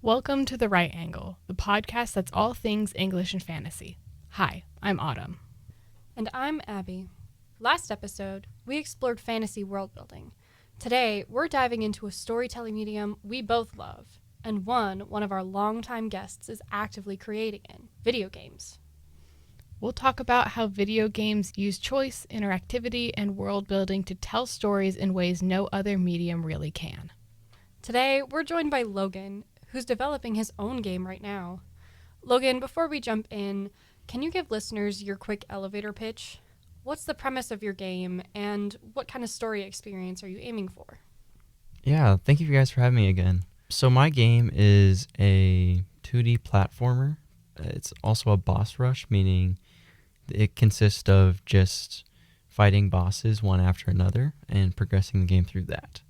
Welcome to The Right Angle, the podcast that's all things English and fantasy. Hi, I'm Autumn. And I'm Abby. Last episode, we explored fantasy world building. Today, we're diving into a storytelling medium we both love, and one of our longtime guests is actively creating in, video games. We'll talk about how video games use choice, interactivity, and world building to tell stories in ways no other medium really can. Today, we're joined by Logan, who's developing his own game right now. Logan, before we jump in, can you give listeners your quick elevator pitch? What's the premise of your game, and what kind of story experience are you aiming for? Yeah, thank you guys for having me again. So my game is a 2D platformer. It's also a boss rush, meaning it consists of just fighting bosses one after another and progressing the game through that.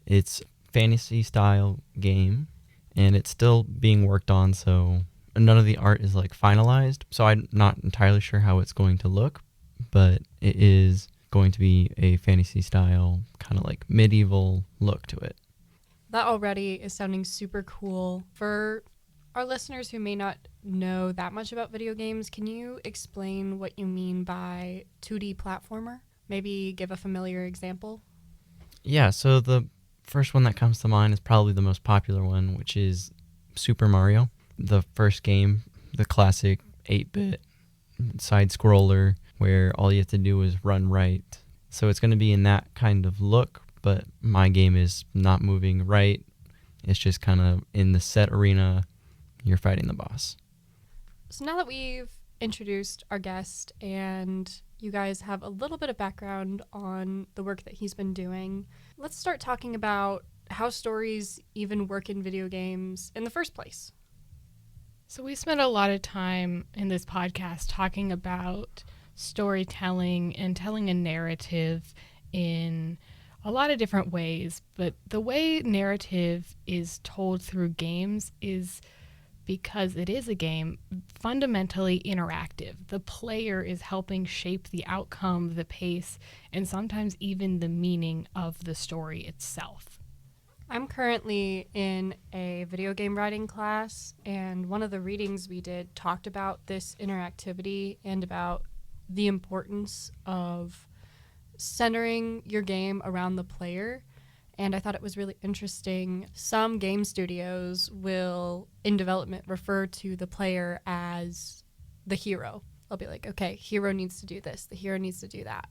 It's a fantasy style game, and it's still being worked on, so none of the art is finalized. So I'm not entirely sure how it's going to look, but it is going to be a fantasy style, kind of medieval look to it. That already is sounding super cool. For our listeners who may not know that much about video games, can you explain what you mean by 2D platformer? Maybe give a familiar example? Yeah, so the first one that comes to mind is probably the most popular one, which is Super Mario. The first game, the classic 8-bit side-scroller where all you have to do is run right. So it's going to be in that kind of look, but my game is not moving right. It's just kind of in the set arena, you're fighting the boss. So now that we've introduced our guest and you guys have a little bit of background on the work that he's been doing, let's start talking about how stories even work in video games in the first place. So we spent a lot of time in this podcast talking about storytelling and telling a narrative in a lot of different ways, but the way narrative is told through games is, because it is a game, fundamentally interactive. The player is helping shape the outcome, the pace, and sometimes even the meaning of the story itself. I'm currently in a video game writing class, and one of the readings we did talked about this interactivity and about the importance of centering your game around the player. And I thought it was really interesting. Some game studios will, in development, refer to the player as the hero. They'll be like, okay, hero needs to do this, the hero needs to do that.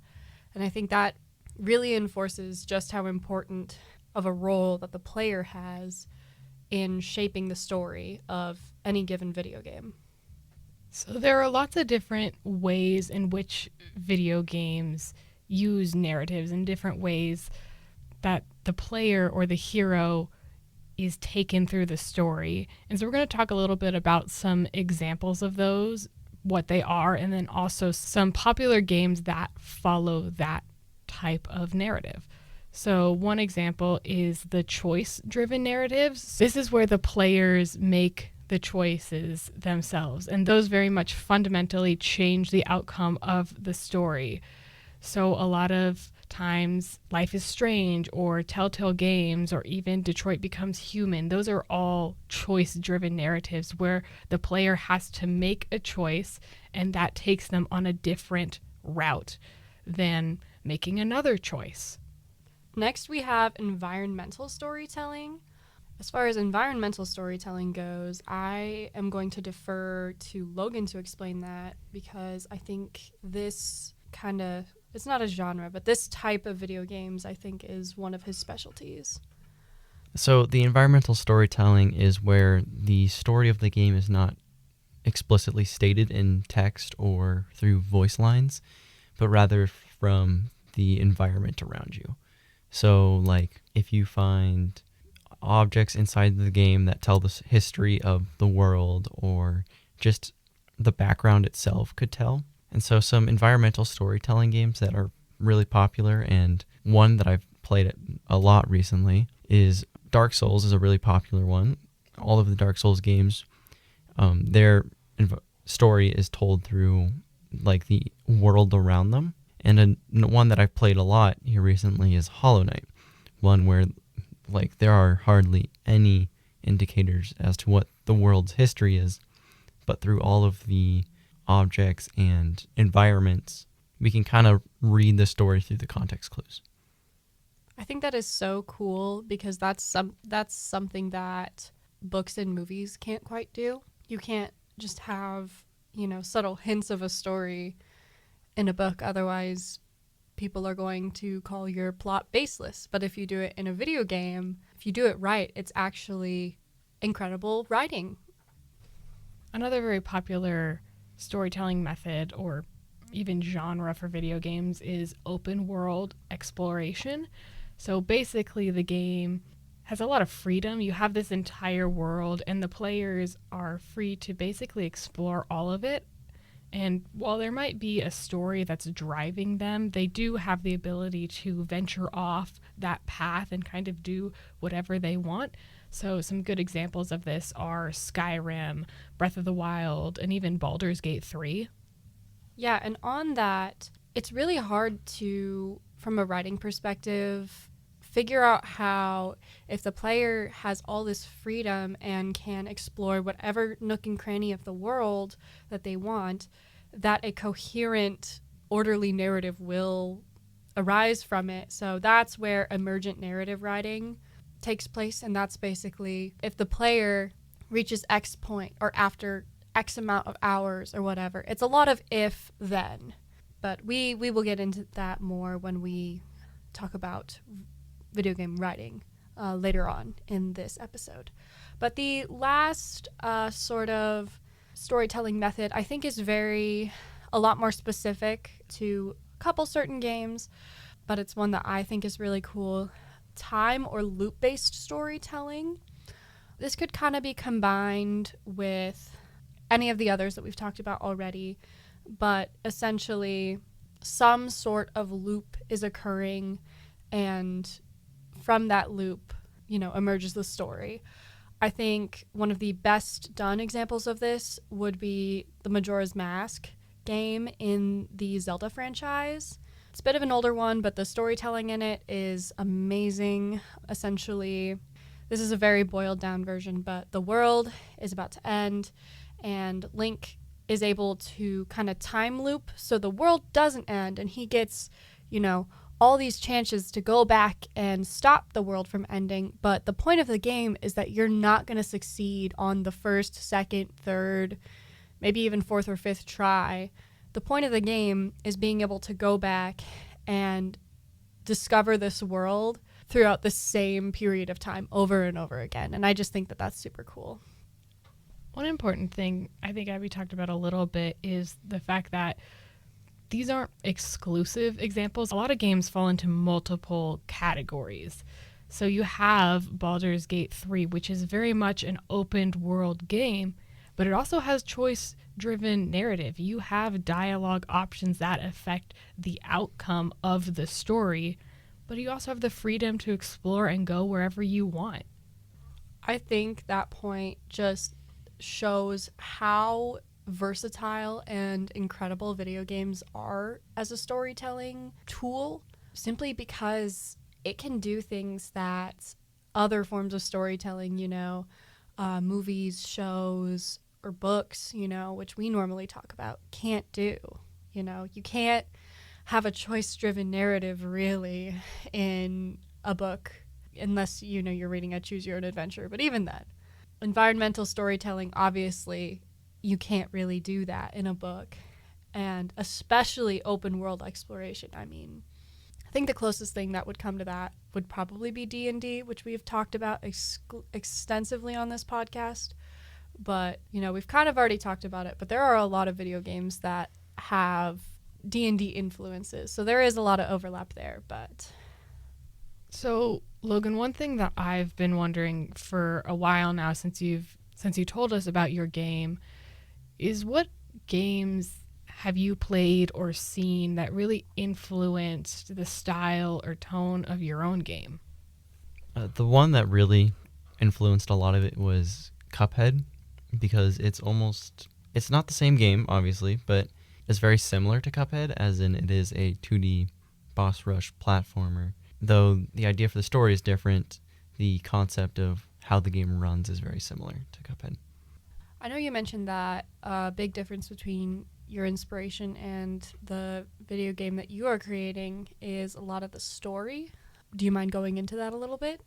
And I think that really enforces just how important of a role that the player has in shaping the story of any given video game. So there are lots of different ways in which video games use narratives, in different ways that the player or the hero is taken through the story. And so we're going to talk a little bit about some examples of those, what they are, and then also some popular games that follow that type of narrative. So one example is the choice-driven narratives. This is where the players make the choices themselves, and those very much fundamentally change the outcome of the story. So a lot of times, Life is Strange or Telltale Games or even Detroit Becomes Human, those are all choice-driven narratives where the player has to make a choice, and that takes them on a different route than making another choice. Next, we have environmental storytelling. As far as environmental storytelling goes, I am going to defer to Logan to explain that, because I think this it's not a genre, but this type of video games, I think, is one of his specialties. So the environmental storytelling is where the story of the game is not explicitly stated in text or through voice lines, but rather from the environment around you. So, if you find objects inside the game that tell the history of the world, or just the background itself could tell. And so some environmental storytelling games that are really popular, and one that I've played a lot recently is Dark Souls is a really popular one. All of the Dark Souls games, their story is told through the world around them. And one that I've played a lot here recently is Hollow Knight, one where there are hardly any indicators as to what the world's history is, but through all of the objects and environments, we can kind of read the story through the context clues. I think that is so cool because that's something that books and movies can't quite do. You can't just have, subtle hints of a story in a book. Otherwise, people are going to call your plot baseless. But if you do it in a video game, if you do it right, it's actually incredible writing. Another very popular storytelling method or even genre for video games is open world exploration. So basically the game has a lot of freedom. You have this entire world and the players are free to basically explore all of it. And while there might be a story that's driving them, they do have the ability to venture off that path and kind of do whatever they want. So some good examples of this are Skyrim, Breath of the Wild, and even Baldur's Gate 3. Yeah, and on that, it's really hard to, from a writing perspective, figure out how, if the player has all this freedom and can explore whatever nook and cranny of the world that they want, that a coherent, orderly narrative will arise from it. So that's where emergent narrative writing takes place, and that's basically if the player reaches X point or after X amount of hours or whatever. It's a lot of if then, but we will get into that more when we talk about video game writing later on in this episode. But the last sort of storytelling method I think is a lot more specific to a couple certain games, but it's one that I think is really cool. Time or loop-based storytelling. This could kind of be combined with any of the others that we've talked about already, but essentially some sort of loop is occurring, and from that loop, emerges the story. I think one of the best done examples of this would be the Majora's Mask game in the Zelda franchise. It's a bit of an older one, but the storytelling in it is amazing. Essentially, this is a very boiled down version, but the world is about to end, and Link is able to kind of time loop so the world doesn't end, and he gets, all these chances to go back and stop the world from ending. But the point of the game is that you're not going to succeed on the first, second, third, maybe even fourth or fifth try. The point of the game is being able to go back and discover this world throughout the same period of time over and over again. And I just think that that's super cool. One important thing I think Abby talked about a little bit is the fact that these aren't exclusive examples. A lot of games fall into multiple categories. So you have Baldur's Gate 3, which is very much an open world game, but it also has choice-driven narrative. You have dialogue options that affect the outcome of the story, but you also have the freedom to explore and go wherever you want. I think that point just shows how versatile and incredible video games are as a storytelling tool, simply because it can do things that other forms of storytelling, movies, shows, or books, which we normally talk about, can't do. You can't have a choice-driven narrative really in a book unless, you're reading a Choose Your Own Adventure. But even then, environmental storytelling, obviously, you can't really do that in a book, and especially open world exploration. I mean, I think the closest thing that would come to that would probably be D&D, which we've talked about extensively on this podcast. But, we've kind of already talked about it, but there are a lot of video games that have D&D influences. So there is a lot of overlap there, but... So, Logan, one thing that I've been wondering for a while now since you told us about your game is what games have you played or seen that really influenced the style or tone of your own game? The one that really influenced a lot of it was Cuphead, because it's not the same game, obviously, but it's very similar to Cuphead, as in it is a 2D boss rush platformer. Though the idea for the story is different, the concept of how the game runs is very similar to Cuphead. I know you mentioned that a big difference between your inspiration and the video game that you are creating is a lot of the story. Do you mind going into that a little bit?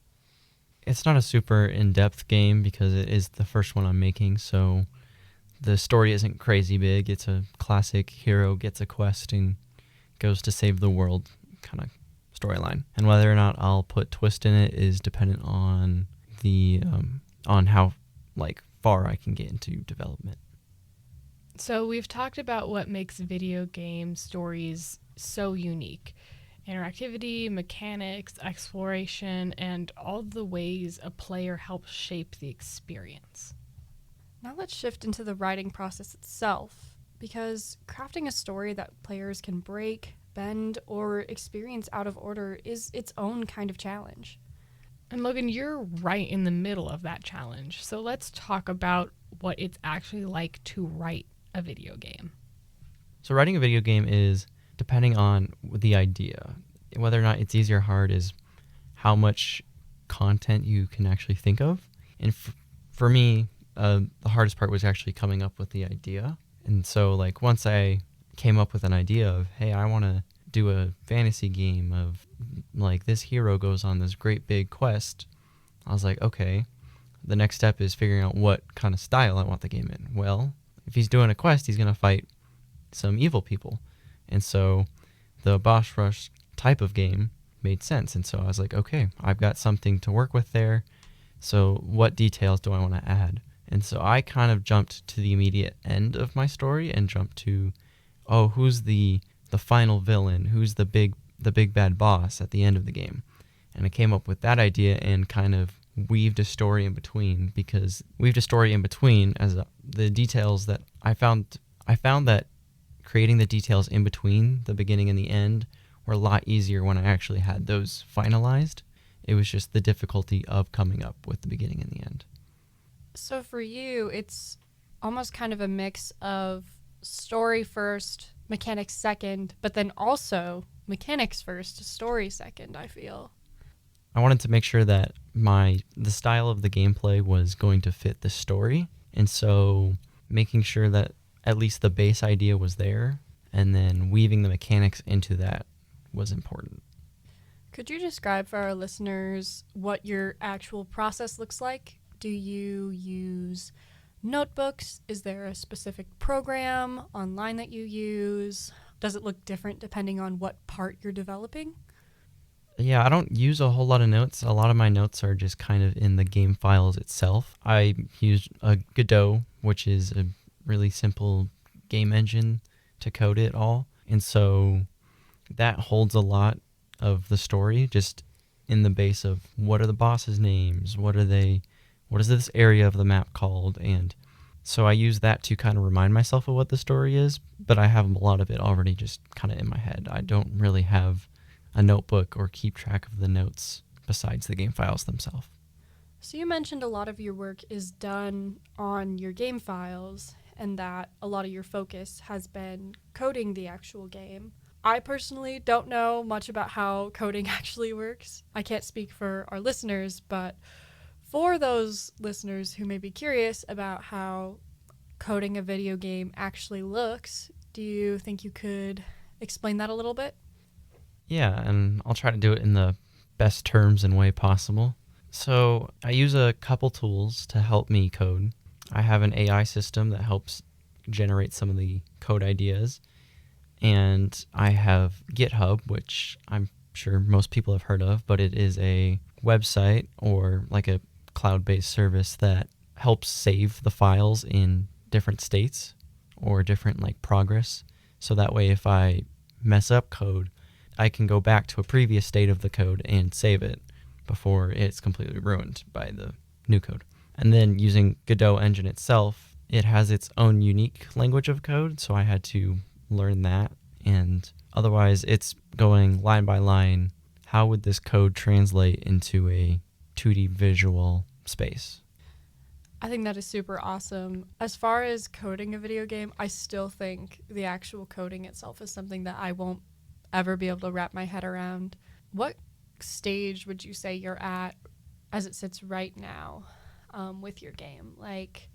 It's not a super in-depth game because it is the first one I'm making, so the story isn't crazy big. It's a classic hero gets a quest and goes to save the world kind of storyline. And whether or not I'll put twist in it is dependent on the on how far I can get into development. So we've talked about what makes video game stories so unique. Interactivity, mechanics, exploration, and all the ways a player helps shape the experience. Now let's shift into the writing process itself, because crafting a story that players can break, bend, or experience out of order is its own kind of challenge. And Logan, you're right in the middle of that challenge. So let's talk about what it's actually like to write a video game. So writing a video game is depending on the idea. Whether or not it's easy or hard is how much content you can actually think of. And for me, the hardest part was actually coming up with the idea. And so once I came up with an idea of, hey, I want to do a fantasy game of this hero goes on this great big quest, I was like, okay, the next step is figuring out what kind of style I want the game in. Well, if he's doing a quest, he's going to fight some evil people. And so the boss rush type of game made sense. And so I was like, okay, I've got something to work with there. So what details do I want to add? And so I kind of jumped to the immediate end of my story and jumped to, oh, who's the final villain? Who's the big bad boss at the end of the game? And I came up with that idea and kind of weaved a story in between, because the details that I found that creating the details in between the beginning and the end were a lot easier when I actually had those finalized. It was just the difficulty of coming up with the beginning and the end. So for you, it's almost kind of a mix of story first, mechanics second, but then also mechanics first, story second, I feel. I wanted to make sure that the style of the gameplay was going to fit the story, and so making sure that at least the base idea was there, and then weaving the mechanics into that was important. Could you describe for our listeners what your actual process looks like? Do you use notebooks? Is there a specific program online that you use? Does it look different depending on what part you're developing? Yeah, I don't use a whole lot of notes. A lot of my notes are just kind of in the game files itself. I use a Godot, which is a really simple game engine to code it all. And so that holds a lot of the story just in the base of what are the bosses' names? What is this area of the map called? And so I use that to kind of remind myself of what the story is, but I have a lot of it already just kind of in my head. I don't really have a notebook or keep track of the notes besides the game files themselves. So you mentioned a lot of your work is done on your game files and that a lot of your focus has been coding the actual game. I personally don't know much about how coding actually works. I can't speak for our listeners, but for those listeners who may be curious about how coding a video game actually looks, do you think you could explain that a little bit? Yeah, and I'll try to do it in the best terms and way possible. So I use a couple tools to help me code. I have an AI system that helps generate some of the code ideas. And I have GitHub, which I'm sure most people have heard of, but it is a website or a cloud-based service that helps save the files in different states or different progress. So that way if I mess up code, I can go back to a previous state of the code and save it before it's completely ruined by the new code. And then using Godot engine itself, it has its own unique language of code, so I had to learn that. And otherwise, it's going line by line. How would this code translate into a 2D visual space? I think that is super awesome. As far as coding a video game, I still think the actual coding itself is something that I won't ever be able to wrap my head around. What stage would you say you're at as it sits right now with your game? Like,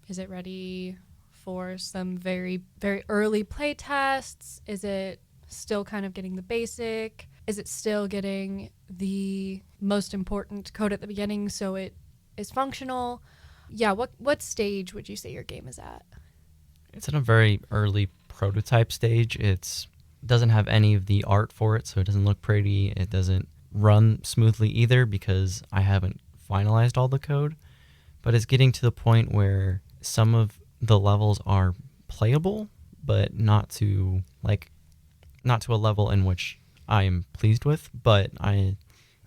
is it ready for some very, very early play tests? Is it still kind of getting the basic? Is it still getting the most important code at the beginning so it is functional? Yeah, what stage would you say your game is at? It's in a very early prototype stage. It doesn't have any of the art for it, so it doesn't look pretty. It doesn't run smoothly either because I haven't finalized all the code. But it's getting to the point where some of the levels are playable, but not to a level in which I am pleased with.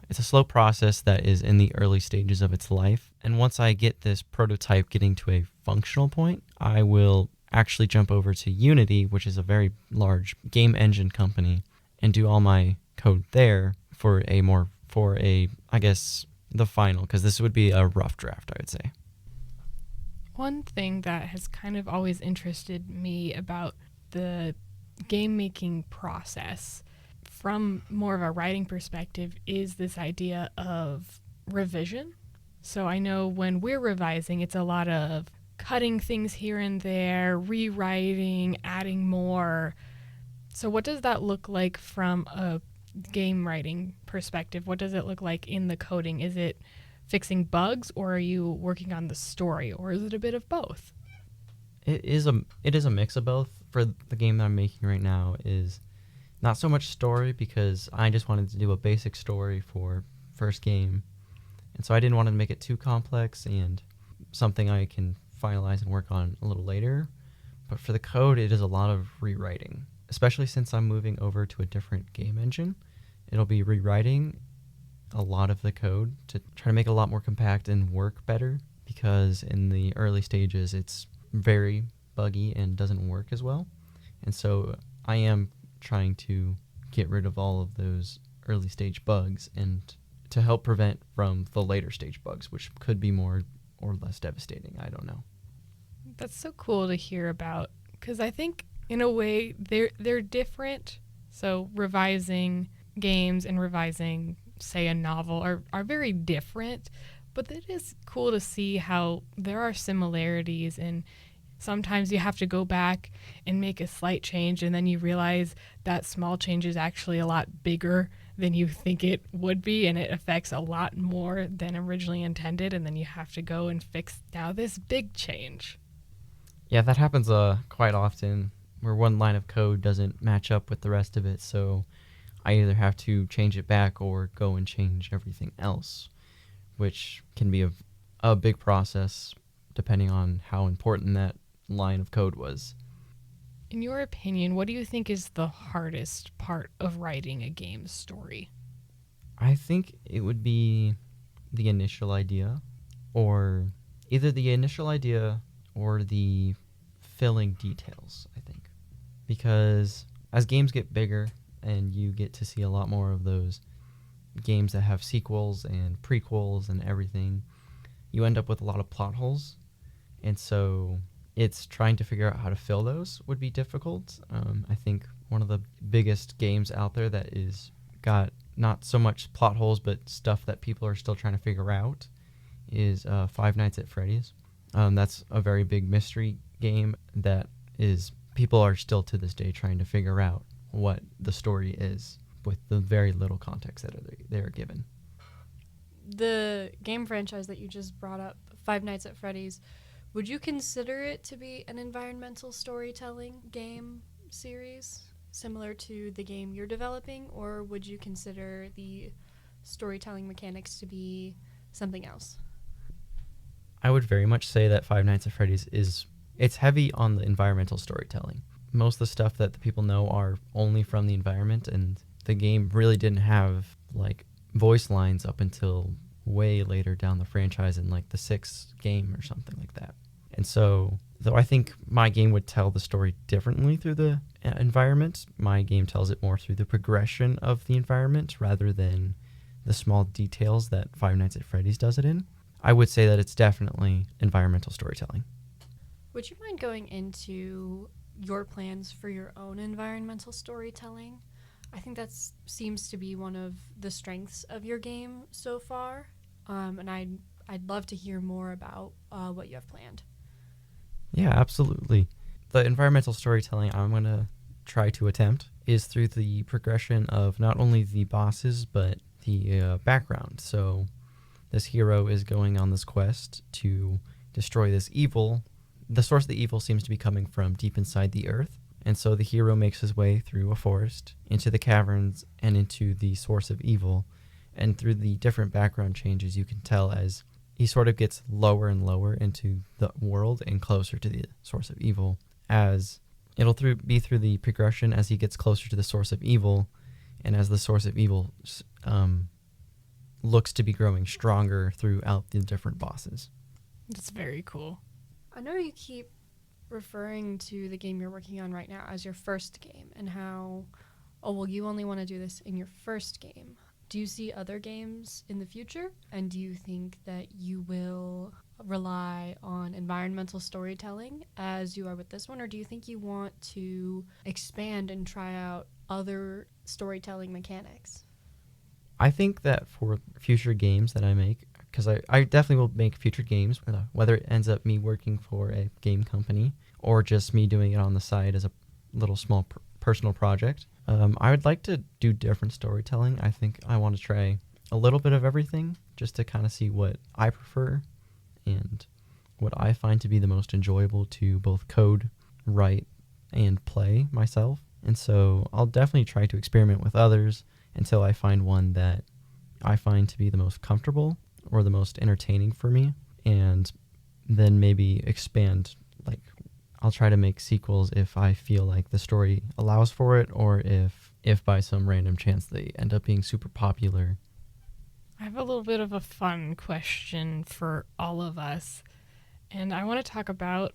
It's a slow process that is in the early stages of its life. And once I get this prototype getting to a functional point, I will actually jump over to Unity, which is a very large game engine company, and do all my code there for I guess, the final, because this would be a rough draft, I would say. One thing that has kind of always interested me about the game making process from more of a writing perspective is this idea of revision. So I know when we're revising, it's a lot of cutting things here and there, rewriting, adding more. So what does that look like from a game writing perspective? What does it look like in the coding? Is it fixing bugs, or are you working on the story, or is it a bit of both? It is a mix of both. For the game that I'm making right now is not so much story because I just wanted to do a basic story for first game. And so I didn't want to make it too complex and something I can finalize and work on a little later. But for the code, it is a lot of rewriting, especially since I'm moving over to a different game engine. It'll be rewriting a lot of the code to try to make it a lot more compact and work better, because in the early stages, it's very buggy and doesn't work as well. And so I am trying to get rid of all of those early stage bugs and to help prevent from the later stage bugs, which could be more or less devastating. I don't know. That's so cool to hear about, because I think in a way they're different. So revising games and revising, say, a novel are very different, but it is cool to see how there are similarities, and sometimes you have to go back and make a slight change, and then you realize that small change is actually a lot bigger than you think it would be, and it affects a lot more than originally intended, and then you have to go and fix now this big change. Yeah, that happens quite often, where one line of code doesn't match up with the rest of it, so I either have to change it back or go and change everything else, which can be a big process depending on how important that line of code was. In your opinion, what do you think is the hardest part of writing a game story? I think it would be the initial idea, or either the initial idea or the filling details, I think. Because as games get bigger and you get to see a lot more of those games that have sequels and prequels and everything, you end up with a lot of plot holes. And so it's trying to figure out how to fill those would be difficult. I think one of the biggest games out there that is got not so much plot holes but stuff that people are still trying to figure out is Five Nights at Freddy's. That's a very big mystery game that is people are still to this day trying to figure out what the story is with the very little context that they're given. The game franchise that you just brought up, Five Nights at Freddy's, would you consider it to be an environmental storytelling game series similar to the game you're developing, or would you consider the storytelling mechanics to be something else? I would very much say that Five Nights at Freddy's it's heavy on the environmental storytelling. Most of the stuff that the people know are only from the environment, and the game really didn't have like voice lines up until way later down the franchise in like the 6th game or something like that. And so, though I think my game would tell the story differently through the environment, my game tells it more through the progression of the environment rather than the small details that Five Nights at Freddy's does it in. I would say that it's definitely environmental storytelling. Would you mind going into your plans for your own environmental storytelling? I think that seems to be one of the strengths of your game so far. and I'd love to hear more about what you have planned. Yeah, absolutely. The environmental storytelling I'm going to try to attempt is through the progression of not only the bosses, but the background. So this hero is going on this quest to destroy this evil. The source of the evil seems to be coming from deep inside the earth. And so the hero makes his way through a forest, into the caverns, and into the source of evil. And through the different background changes, you can tell as he sort of gets lower and lower into the world and closer to the source of evil. As it'll be through the progression as he gets closer to the source of evil, and as the source of evil looks to be growing stronger throughout the different bosses. It's very cool. I know you keep referring to the game you're working on right now as your first game, and how, oh, well, you only want to do this in your first game. Do you see other games in the future? And do you think that you will rely on environmental storytelling as you are with this one? Or do you think you want to expand and try out other storytelling mechanics? I think that for future games that I make, because I definitely will make future games, whether it ends up me working for a game company or just me doing it on the side as a little small personal project. I would like to do different storytelling. I think I want to try a little bit of everything just to kind of see what I prefer and what I find to be the most enjoyable to both code, write, and play myself. And so I'll definitely try to experiment with others until I find one that I find to be the most comfortable or the most entertaining for me, and then maybe expand. Like, I'll try to make sequels if I feel like the story allows for it, or if by some random chance they end up being super popular. I have a little bit of a fun question for all of us, and I want to talk about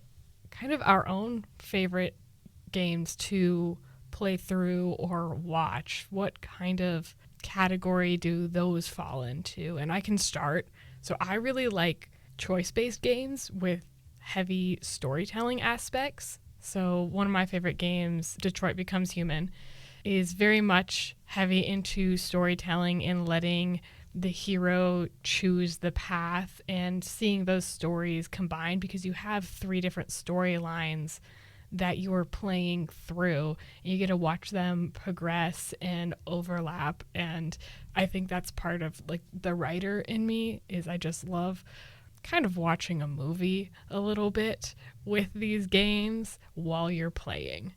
kind of our own favorite games to play through or watch. What kind of category do those fall into? And I can start. So I really like choice-based games with heavy storytelling aspects. So one of my favorite games, Detroit Becomes Human, is very much heavy into storytelling and letting the hero choose the path and seeing those stories combined, because you have 3 different storylines that you're playing through, and you get to watch them progress and overlap. And I think that's part of like the writer in me, is I just love kind of watching a movie a little bit with these games while you're playing.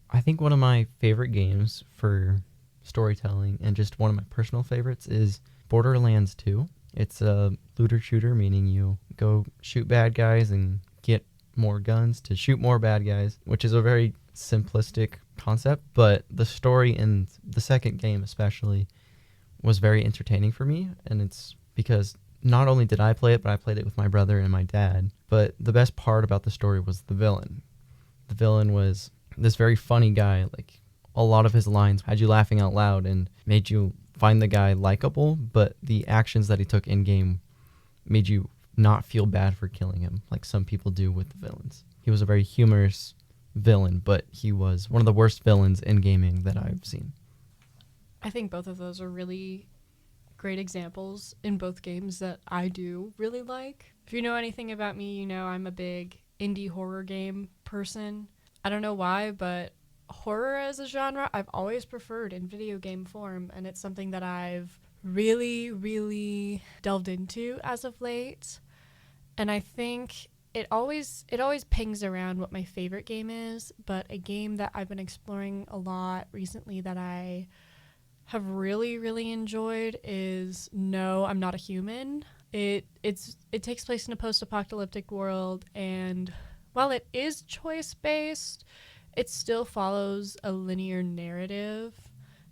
I think one of my favorite games for storytelling, and just one of my personal favorites, is Borderlands 2. It's a looter shooter, meaning you go shoot bad guys and get more guns to shoot more bad guys, which is a very simplistic concept, but the story in the second game especially was very entertaining for me. And it's because not only did I play it, but I played it with my brother and my dad. But the best part about the story was the villain. The villain was this very funny guy. Like, a lot of his lines had you laughing out loud and made you find the guy likable, but the actions that he took in game made you not feel bad for killing him, like some people do with the villains. He was a very humorous villain, but he was one of the worst villains in gaming that I've seen. I think both of those are really great examples in both games that I do really like. If you know anything about me, you know I'm a big indie horror game person. I don't know why, but horror as a genre I've always preferred in video game form, and it's something that I've really delved into as of late. And I think it always pings around what my favorite game is, but a game that I've been exploring a lot recently that I have really enjoyed is No, I'm Not a Human. It takes place in a post-apocalyptic world, and while it is choice-based, it still follows a linear narrative.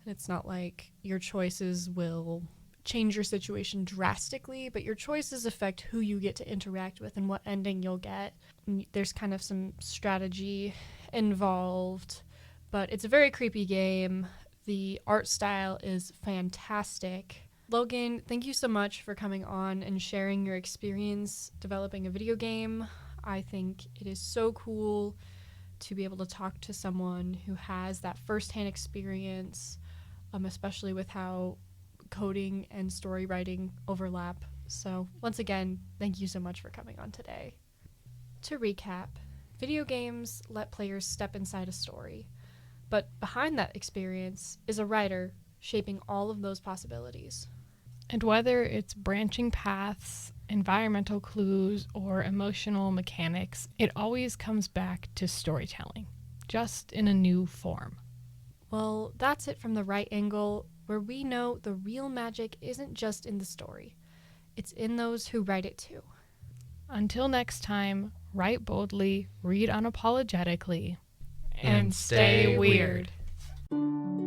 And it's not like your choices will change your situation drastically, but your choices affect who you get to interact with and what ending you'll get. And there's kind of some strategy involved, but it's a very creepy game. The art style is fantastic. Logan, thank you so much for coming on and sharing your experience developing a video game. I think it is so cool to be able to talk to someone who has that firsthand experience, especially with how coding and story writing overlap. So once again, thank you so much for coming on today. To recap, video games let players step inside a story, but behind that experience is a writer shaping all of those possibilities. And whether it's branching paths, environmental clues, or emotional mechanics, it always comes back to storytelling, just in a new form. Well, that's it from the right angle, where we know the real magic isn't just in the story. It's in those who write it too. Until next time, write boldly, read unapologetically, And stay weird. weird.